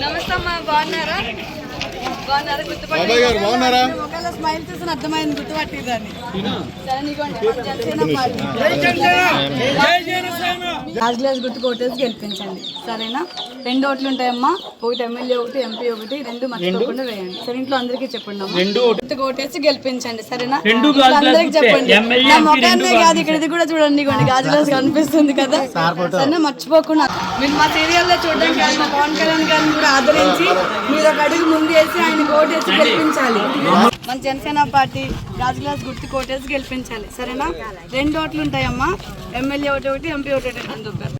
నమస్తే అమ్మా, బాగున్నారా? ఒకవేళ స్మైల్ చూసిన అర్థమైంది, గుర్తుపట్టిందని. లాస్ట్ గ్లాస్ గుర్తు కోటేసి గెలిపించండి, సరేనా? 2 ఓట్లు ఉంటాయమ్మా, ఒకటి ఎమ్మెల్యే, ఒకటి ఎంపీ, ఒకటి 2 మర్చిపోకుండా వేయండి. సరే, ఇంట్లో అందరికీ చెప్పండి అమ్మా, గుర్తు కోటేసి గెలిపించండి, సరేనా? అందరికి చెప్పండి. నా మొఖాన్నే కాదు, ఇక్కడిది కూడా చూడండి, గాజు గ్లాస్ కనిపిస్తుంది కదా, సరేనా? మర్చిపోకుండా మీరు మా సీరియల్లో చూడడానికి కానీ మా పవన్ కళ్యాణ్ గారిని కూడా ఆదరించి మీరు ఒక అడుగు ముందు వేసి ఆయన కోటేసి గెలిపించాలి. మన జనసేన పార్టీ గాజు గ్లాస్ గుర్తు కోటేసి గెలిపించాలి, సరేనా? 2 ఓట్లు ఉంటాయమ్మా, ఎమ్మెల్యే ఒకటి, ఎంపీ ఒకటి. అందుకు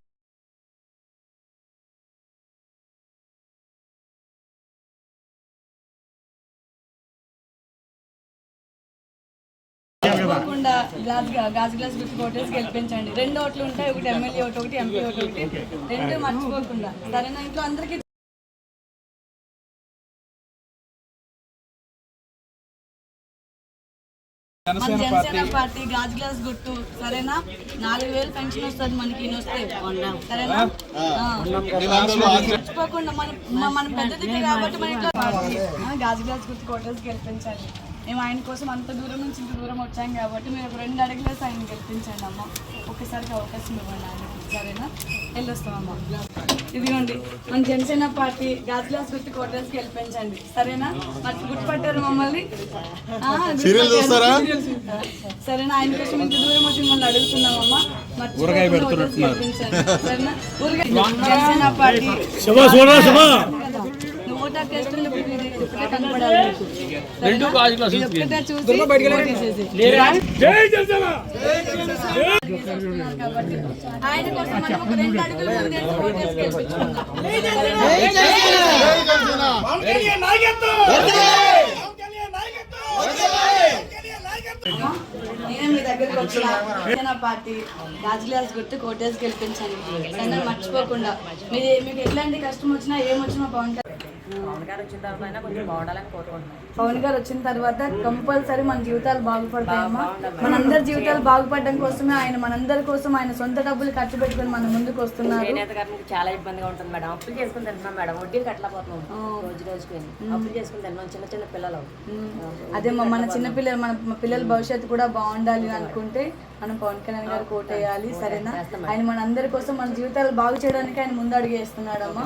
గాజు గ్లాస్ గుర్తు కోటేసి గెలిపించండి. 2 ఓట్లు ఉంటాయి, ఒకటి ఎమ్మెల్యే ఒకటి, ఎంపీ ఒకటి. 2 మర్చిపోకుండా, సరేనా? ఇంట్లో అందరికీ మన జనసేన పార్టీ గాజు గ్లాస్ గుర్తు, సరేనా? 4000 పెన్షన్ వస్తుంది మనకి, సరేనా? మర్చిపోకుండా మన పెద్దదికి కాబట్టి మన ఇంట్లో గాజు గ్లాస్ గుర్తు కోటేసి గెలిపించండి. మేము ఆయన కోసం అంత దూరం నుంచి ఇంత దూరం వచ్చాం కాబట్టి మీరు ఒక 2 అడుగులేసి ఆయన గెలిపించండి అమ్మ. ఒక్కసారికి అవకాశం ఇవ్వండి ఆయనకి, సరేనా? వెళ్ళొస్తామమ్మా. ఇదిగోండి, మన జనసేన పార్టీ గాజు గ్లాస్ గుర్తు కోటేసి గెలిపించండి, సరేనా? మరి గుర్తుపట్టారు మమ్మల్ని, సరేనా? ఆయన కోసం ఇంత దూరం వచ్చి మిమ్మల్ని అడుగుతున్నామమ్మా, మర్చిపోకుండా గెలిపించండి, సరేనా? జనసేన పార్టీ ఆయన కోసం మనం ఒక 2 అడుగులు నేనే మీ దగ్గరకు వచ్చిన జనసేన పార్టీ గాజు గ్లాస్ గుర్తు కోటేసి గెలిపించండి, సరేనా? మర్చిపోకుండా మీకు ఎట్లాంటి కష్టం వచ్చినా ఏమొచ్చినా పవన్ గారు వచ్చిన తర్వాత కంపల్సరీ మన జీవితాలు బాగుపడతాయమ్మా. మనందరి జీవితాలు బాగుపడడం కోసమే ఆయన మనందరి కోసం ఆయన సొంత డబ్బులు ఖర్చు పెట్టుకుని మన ముందుకు వస్తున్నారు. చాలా ఇబ్బందిగా ఉంటుంది మేడం, అప్పులు చేసుకుని తింటున్నాం మేడం, వడ్డీలు కట్టలేకపోతున్నాం, రోజుకి అప్పులు చేసుకుని తింటున్నాం, చిన్న పిల్లలు. అదే మన చిన్న పిల్లలు, మన పిల్లల భవిష్యత్తు కూడా బాగుండాలి అనుకుంటే మనం పవన్ కళ్యాణ్ గారు కోటేయాలి, సరేనా? ఆయన మన అందరి కోసం మన జీవితాలు బాగు చేయడానికి ఆయన ముందు అడుగు వేస్తున్నాడమ్మా.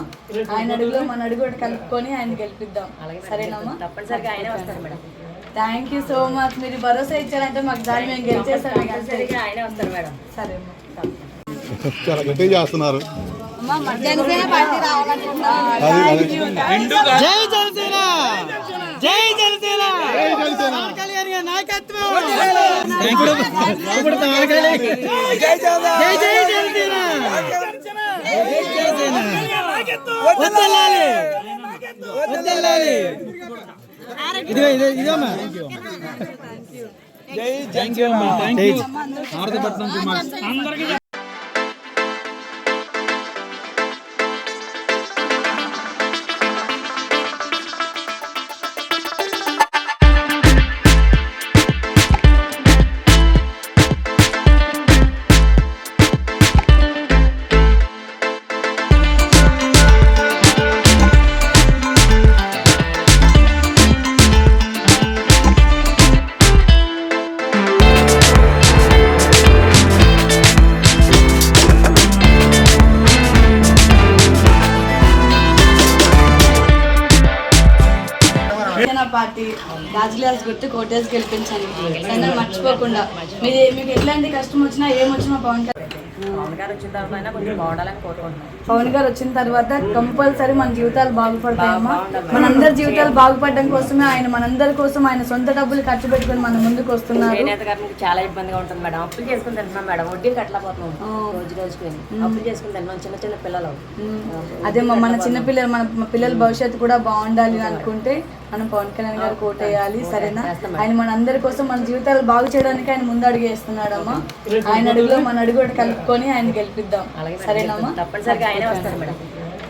ఆయన అడుగులో మన అడుగు కలుపుకొని ఆయన గెలిపిద్దాం, సరేనమ్మా? తప్పనిసరిగా ఆయనే వస్తారు madam. Thank you so much. మీరు భరోసా ఇచ్చారంటే మాకు దాన్ని మేము గెలిచేస్తాం, ఆయనే వస్తారు మేడం. సరే చాలా గట్టిగా చేస్తున్నారు. జనసేన పార్టీ పార్టీ గాజు గ్లాస్ గుర్తు కోటేసి గెలిపించండి, సరేనా? మర్చిపోకుండా మీకు ఎట్లాంటి కష్టం వచ్చినా ఏమొచ్చినా పవన్ గారు వచ్చిన తర్వాత కొంచెం బాగుండాలని కోరుకుంటున్నాం. పవన్ గారు వచ్చిన తర్వాత కంపల్సరీ మన జీవితాలు బాగుపడతాయమ్మా. మనందరి జీవితాలు బాగుపడడం కోసమే ఆయన మనందరి కోసం ఆయన సొంత డబ్బులు ఖర్చు పెట్టుకుని మన ముందుకు వస్తున్నారు. చాలా ఇబ్బందిగా ఉంటుంది మేడం, అప్పులు చేసుకుని తింటున్నాం మేడం, వడ్డీలు కట్టలేకపోతున్నాం, రోజుకి అప్పులు చేసుకుని తింటున్నాం, చిన్న పిల్లలు. అదే మన చిన్న పిల్లలు, మన పిల్లల భవిష్యత్తు కూడా బాగుండాలి అనుకుంటే మనం పవన్ కళ్యాణ్ గారు కోటేయాలి, సరేనా? ఆయన మన అందరి కోసం మన జీవితాలు బాగు చేయడానికి ఆయన ముందు అడుగు వేస్తున్నాడమ్మా. ఆయన అడుగులో మన అడుగు కలుపుకొని ఆయన గెలిపిద్దాం, సరేనమ్మా? తప్పనిసరిగా ఆయనే వస్తారు madam.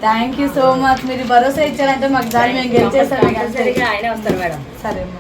Thank you so much. మీరు భరోసా ఇచ్చారంటే మాకు దాన్ని మేము గెలిచేస్తాం, ఆయనే వస్తారు మేడం. సరే అమ్మా.